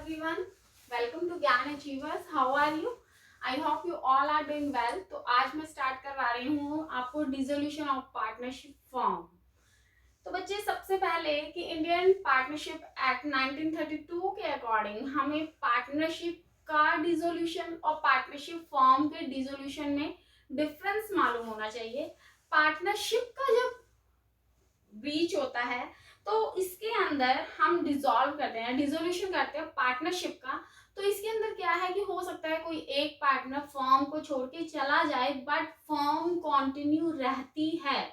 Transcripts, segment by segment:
everyone. Welcome to Gyan achievers. How are you? I hope you all are doing well. तो आज मैं start करवा रही हूँ आपको डिसोल्यूशन ऑफ पार्टनरशिप फॉर्म. तो बच्चे, सबसे पहले कि इंडियन पार्टनरशिप एक्ट 1932 के अकॉर्डिंग हमें पार्टनरशिप का डिसोल्यूशन और पार्टनरशिप फॉर्म के डिसोल्यूशन में डिफरेंस मालूम होना चाहिए. पार्टनरशिप का जब ब्रीच होता है तो इसके अंदर हम डिसॉल्व करते हैं, डिसोल्यूशन करते हैं पार्टनरशिप का. तो इसके अंदर क्या है कि हो सकता है कोई एक पार्टनर फर्म को छोड़ के चला जाए, बट फर्म कंटिन्यू रहती है,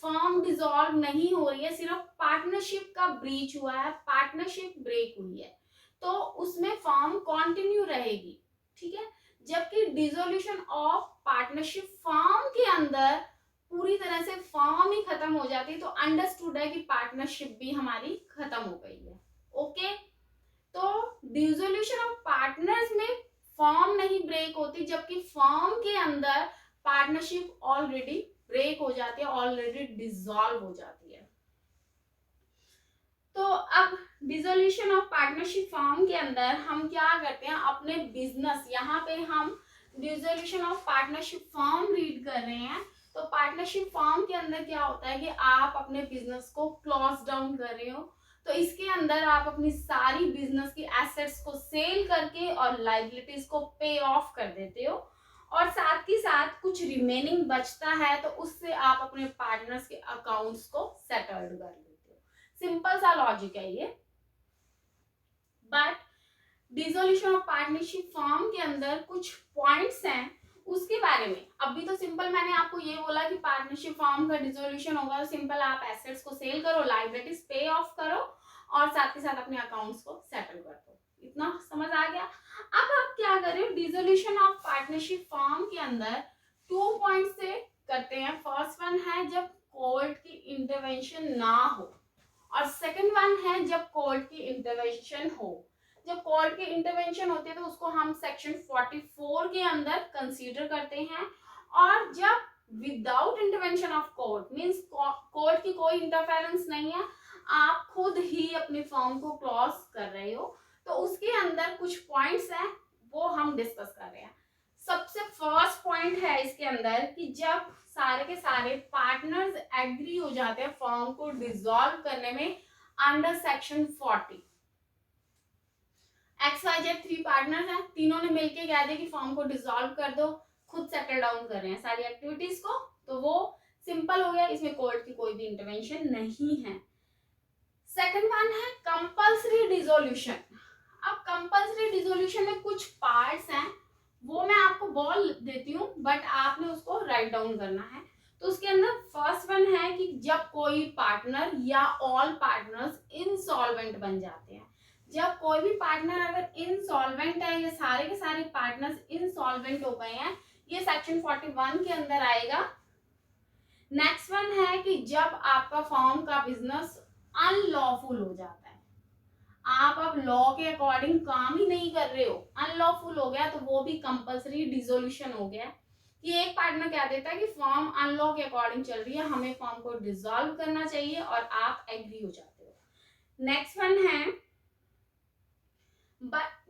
फर्म डिसॉल्व नहीं हो रही है, सिर्फ पार्टनरशिप का ब्रीच हुआ है, पार्टनरशिप ब्रेक हुई है, तो उसमें फर्म कंटिन्यू रहेगी. ठीक है. जबकि डिसोल्यूशन ऑफ पार्टनरशिप फर्म के अंदर पूरी तरह से फर्म ही खत्म हो जाती है, तो अंडरस्टूड है कि पार्टनरशिप भी हमारी खत्म हो गई है. ओके. तो डिसोल्यूशन ऑफ पार्टनर्स में फर्म नहीं ब्रेक होती, जबकि फर्म के अंदर पार्टनरशिप ऑलरेडी ब्रेक हो जाती है, ऑलरेडी डिसॉल्व हो जाती है. तो अब डिसोल्यूशन ऑफ पार्टनरशिप फर्म के अंदर हम क्या करते हैं, अपने बिजनेस, यहाँ पे हम dissolution of partnership firm read कर रहे हैं. तो पार्टनरशिप फर्म के अंदर क्या होता है कि आप अपने बिजनेस को क्लोज डाउन कर रहे हो. तो इसके अंदर आप अपनी सारी बिजनेस की एसेट्स को सेल करके और लाइबिलिटीज को पे ऑफ कर देते हो, और साथ ही साथ कुछ रिमेनिंग बचता है तो उससे आप अपने पार्टनर्स के अकाउंट्स को सेटल्ड कर लेते हो. सिंपल सा लॉजिक है ये. But dissolution of partnership firm के अंदर कुछ पॉइंट्स हैं उसके बारे में. अभी तो सिंपल मैंने आपको ये बोला कि पार्टनरशिप फर्म का डिसोल्यूशन होगा तो सिंपल आप एसेट्स को सेल करो, लाइबिलिटीज पे ऑफ करो और साथ ही साथ अपने अकाउंट्स को सेटल कर दो. इतना समझ आ गया. अब आप क्या कर रहे हो, डिसोल्यूशन ऑफ पार्टनरशिप फर्म के अंदर 2 पॉइंट से करते हैं. फर्स्ट वन है जब कोर्ट की इंटरवेंशन ना हो, और सेकंड वन है जब कोर्ट की इंटरवेंशन हो. जब कोर्ट की इंटरवेंशन होती है तो उसको हम सेक्शन 44 के अंदर कंसीडर करते हैं, और जब without intervention of court means court की कोई इंटरफेरेंस नहीं है, आप खुद ही अपनी फर्म को क्लोज कर रहे हो, तो उसके अंदर कुछ पॉइंट्स हैं वो हम डिस्कस कर रहे हैं. सबसे फर्स्ट पॉइंट है इसके अंदर कि जब सारे के सारे पार्टनर्स एग्री हो जाते हैं फर्म को डिसॉल्व करने में अंडर सेक्शन 40. XYZ 3 पार्टनर्स हैं, तीनों ने मिलके कह दिया कि फर्म को डिसॉल्व कर दो, खुद सेटल डाउन कर रहे हैं सारी एक्टिविटीज को, तो वो सिंपल हो गया, इसमें कोर्ट की कोई भी इंटरवेंशन नहीं है. सेकंड वन है कंपल्सरी डिसोल्यूशन. अब कंपल्सरी डिसोल्यूशन में कुछ पार्ट्स हैं वो मैं आपको बोल देती हूँ, बट आपने उसको राइट डाउन करना है. तो उसके अंदर फर्स्ट वन है कि जब कोई पार्टनर या ऑल पार्टनर्स इनसॉल्वेंट बन जाते हैं. जब कोई भी पार्टनर अगर इनसॉल्वेंट है या सारे के सारे पार्टनर्स इनसॉल्वेंट हो गए हैं, ये सेक्शन 41 के अंदर आएगा. नेक्स्ट वन है कि जब आपका फर्म का बिजनेस अनलॉफुल हो जाता है, आप अब लॉ के अकॉर्डिंग काम ही नहीं कर रहे हो, अनलॉफुल हो गया, तो वो भी कंपल्सरी डिसोल्यूशन हो गया. कि एक पार्टनर क्या देता है कि फर्म अनलॉ के अकॉर्डिंग चल रही है, हमें फर्म को डिसॉल्व करना चाहिए, और आप एग्री हो जाते हो. नेक्स्ट वन है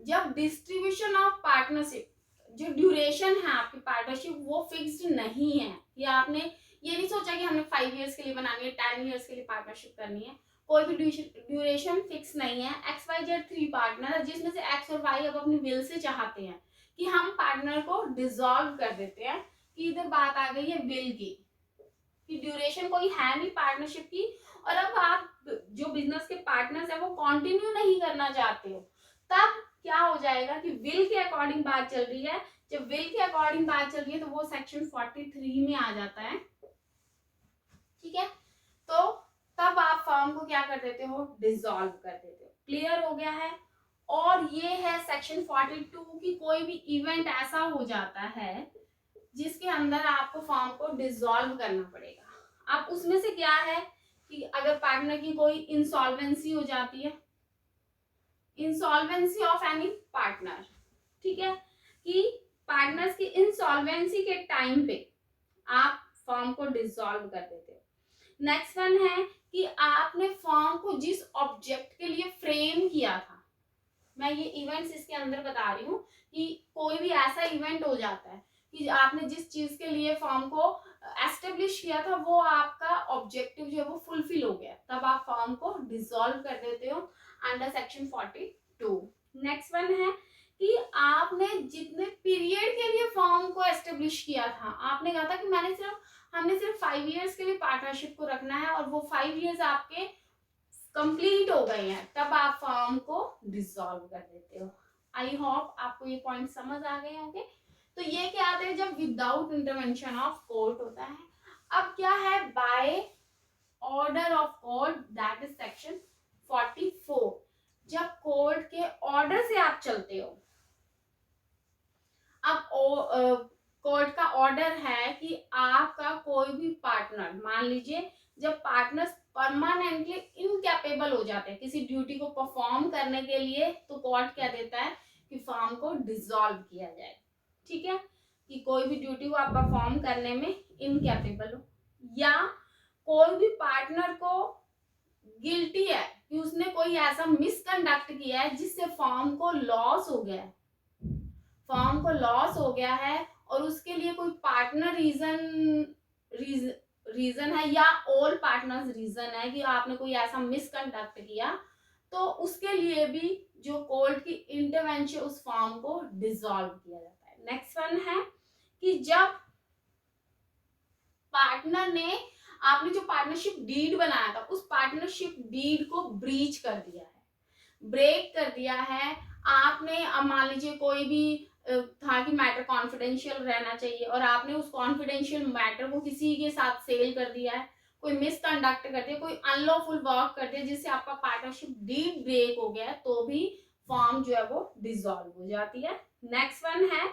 जब डिस्ट्रीब्यूशन ऑफ पार्टनरशिप, जो ड्यूरेशन है आपकी पार्टनरशिप वो फिक्स्ड नहीं है, या आपने ये नहीं सोचा कि हमने 5 इयर्स के लिए बनानी है, 10 इयर्स के लिए पार्टनरशिप करनी है, कोई भी ड्यूरेशन फिक्स नहीं है. XYZ 3 पार्टनर जिसमें से X और Y अब अपनी विल से चाहते हैं कि हम पार्टनर को डिसॉल्व कर देते हैं, कि इधर बात आ गई है विल की, कि ड्यूरेशन कोई है नहीं पार्टनरशिप की, और अब आप जो बिजनेस के पार्टनर्स है वो कंटिन्यू नहीं करना चाहते हो, तब क्या हो जाएगा कि विल के अकॉर्डिंग बात चल रही है. जब विल के अकॉर्डिंग बात चल रही है तो वो सेक्शन 43 में आ जाता है. ठीक है. तो तब आप फर्म को क्या कर देते हो, डिसॉल्व कर देते हो. क्लियर हो गया है. और ये है सेक्शन 42 की कोई भी इवेंट ऐसा हो जाता है जिसके अंदर आपको फर्म को डिसॉल्व करना पड़ेगा. अब उसमें से क्या है कि अगर पार्टनर की कोई इंसॉल्वेंसी हो जाती है, इंसॉल्वेंसी ऑफ एनी पार्टनर, ठीक है, कि पार्टनर्स की इंसॉल्वेंसी के टाइम पे आप फर्म को डिसॉल्व कर देते हो. नेक्स्ट वन है कि आपने फर्म को जिस ऑब्जेक्ट के लिए फ्रेम किया था मैं ये इवेंट्स इसके अंदर बता रही हूँ कि कोई भी ऐसा इवेंट हो जाता है कि आपने जिस चीज के लिए फॉर्म को एस्टेब्लिश किया था वो आपका ऑब्जेक्टिव जो है वो फुलफिल हो गया, तब आप फॉर्म को डिसॉल्व कर देते हो अंडर सेक्शन 42। नेक्स्ट वन है कि आपने जितने पीरियड के लिए फॉर्म को एस्टेब्लिश किया था, आपने कहा था कि हमने सिर्फ 5 इयर्स के लिए पार्टनरशिप को रखना है और वो 5 इयर्स आपके कंप्लीट हो गए हैं, तब आप फॉर्म को डिसॉल्व कर देते हो। आई होप आपको ये पॉइंट समझ आ गए होंगे। तो ये क्या आता है जब विदाउट इंटरवेंशन ऑफ कोर्ट होता है। अब क्या है by order of court, that is section 44। जब कोर्ट के ऑर्डर से आप चलते हो, अब कोर्ट का ऑर्डर है कि आपका कोई भी पार्टनर, मान लीजिए जब पार्टनर्स परमानेंटली इनकैपेबल हो जाते हैं किसी ड्यूटी को परफॉर्म करने के लिए, तो कोर्ट क्या देता है कि फॉर्म को डिसॉल्व किया जाए। ठीक है, कि कोई भी ड्यूटी को आप परफॉर्म करने में इनकैपेबल हो, या कोई भी पार्टनर को गिल्टी है कि उसने कोई ऐसा मिसकंडक्ट किया है जिससे फॉर्म को लॉस हो गया है, फॉर्म को लॉस हो गया है और उसके लिए कोई पार्टनर रीजन है या ऑल पार्टनर्स रीजन है कि आपने कोई ऐसा मिसकंडक्ट किया, तो उसके लिए भी जो कोर्ट की इंटरवेंशन उस फॉर्म को डिसॉल्व किया जाता है। नेक्स्ट वन है कि जब पार्टनर ने, आपने जो पार्टनरशिप डीड बनाया था उस पार्टनरशिप डीड को ब्रीच कर दिया है, ब्रेक कर दिया है आपने, अब मान लीजिए कोई भी था कि मैटर कॉन्फिडेंशियल रहना चाहिए और आपने उस कॉन्फिडेंशियल मैटर को किसी के साथ सेल कर दिया है, कोई मिसकंडक्ट कर दिया, कोई अनलॉफुल वर्क कर दिया जिससे आपका पार्टनरशिप डीड ब्रेक हो गया, तो भी फॉर्म जो है वो डिसॉल्व हो जाती है। नेक्स्ट वन है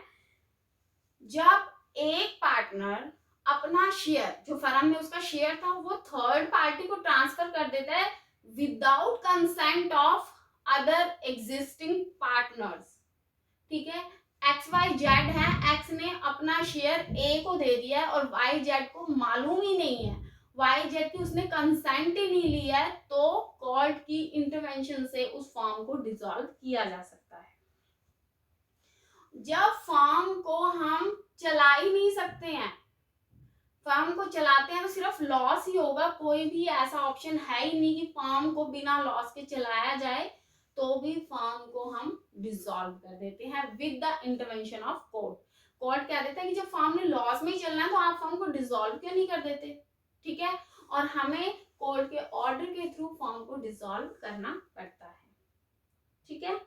जब एक पार्टनर अपना शेयर, जो फर्म में उसका शेयर था, वो थर्ड पार्टी को ट्रांसफर कर देता है without consent of other existing partners. ठीक है, एक्स वाई जेड है, एक्स ने अपना शेयर ए को दे दिया है और वाई जेड को मालूम ही नहीं है, वाई जेड की उसने कंसेंट ही नहीं लिया है, तो कोर्ट की इंटरवेंशन से उस फॉर्म को डिसॉल्व किया जा सकता है। जब फॉर्म को हम चला ही नहीं सकते हैं, फॉर्म को चलाते हैं तो सिर्फ लॉस ही होगा, कोई भी ऐसा ऑप्शन है ही नहीं कि फॉर्म को बिना लॉस के चलाया जाए, तो भी फॉर्म को हम डिसॉल्व कर देते हैं with the intervention of court. Court क्या देता है कि जब फॉर्म ने लॉस में ही चलना है तो आप फॉर्म को डिसॉल्व क्यों नहीं कर देते। ठीक है, और हमें कोर्ट के ऑर्डर के थ्रू फॉर्म को डिसॉल्व करना पड़ता है। ठीक है,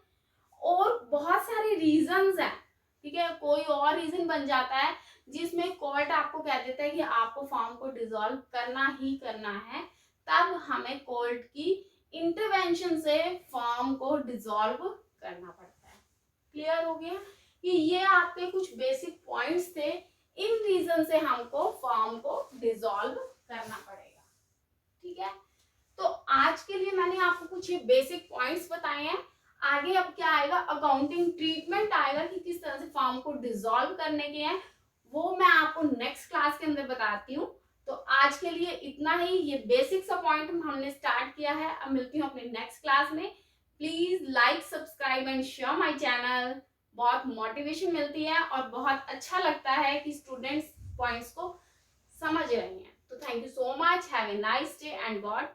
और बहुत सारे रीजंस हैं। ठीक है, कोई और रीजन बन जाता है जिसमें कोर्ट आपको कह देता है कि आपको फॉर्म को डिसॉल्व करना ही करना है, तब हमें कोर्ट की इंटरवेंशन से फॉर्म को डिसॉल्व करना पड़ता है। क्लियर हो गया कि ये आपके कुछ बेसिक पॉइंट्स थे, इन रीजन से हमको फॉर्म को डिसॉल्व करना पड़ेगा। ठीक है, तो आज के लिए मैंने आपको कुछ ये बेसिक पॉइंट्स बताए हैं। आगे अब क्या आएगा, अकाउंटिंग ट्रीटमेंट आएगा कि किस तरह से फॉर्म को डिसॉल्व करने के हैं, वो मैं आपको नेक्स्ट क्लास के अंदर बताती हूँ। तो आज के लिए इतना ही, ये बेसिक सा पॉइंट हमने स्टार्ट किया है। अब मिलती हूँ अपनी नेक्स्ट क्लास में। Please like, subscribe and share my channel. बहुत मोटिवेशन मिलती है और बहुत अच्छा लगता है कि स्टूडेंट्स पॉइंट्स को समझ रहे हैं। तो thank you so much, have a nice day and God